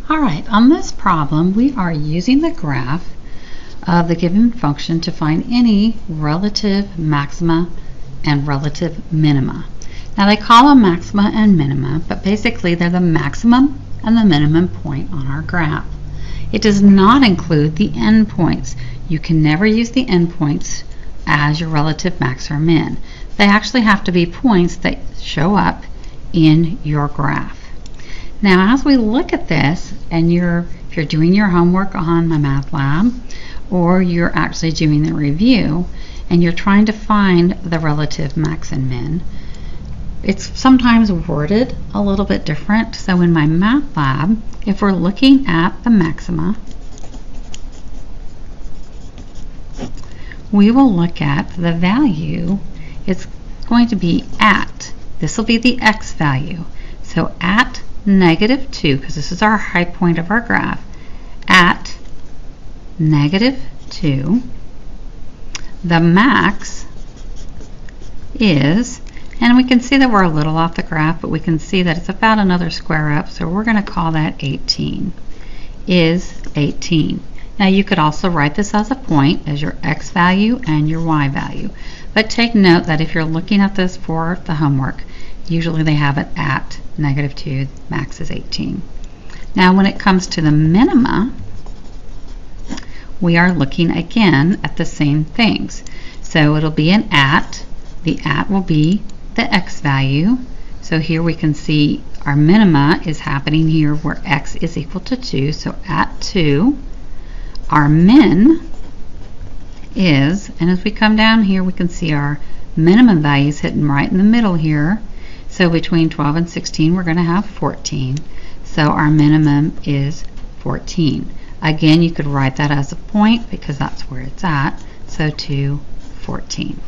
Alright, on this problem we are using the graph of the given function to find any relative maxima and relative minima. Now they call them maxima and minima, but basically they're the maximum and the minimum point on our graph. It does not include the endpoints. You can never use the endpoints as your relative max or min. They actually have to be points that show up in your graph. Now as we look at this, and if you're doing your homework on MyMathLab, or you're actually doing the review, and you're trying to find the relative max and min, it's sometimes worded a little bit different. So in MyMathLab, if we're looking at the maxima, we will look at the value. It's going to be at, this will be the x value. So at -2, because this is our high point of our graph, at -2, the max is, and we can see that we're a little off the graph, but we can see that it's about another square up, so we're going to call that 18, is 18. Now you could also write this as a point, as your x value and your y value. But take note that if you're looking at this for the homework, usually they have it at -2, max is 18. Now when it comes to the minima, we are looking again at the same things. So it'll be an at, the at will be the x value. So here we can see our minima is happening here where x is equal to 2, so at 2. Our min is, and as we come down here we can see our minimum value is hitting right in the middle here. So between 12 and 16 we're going to have 14. So our minimum is 14. Again, you could write that as a point because that's where it's at. So 2, 14.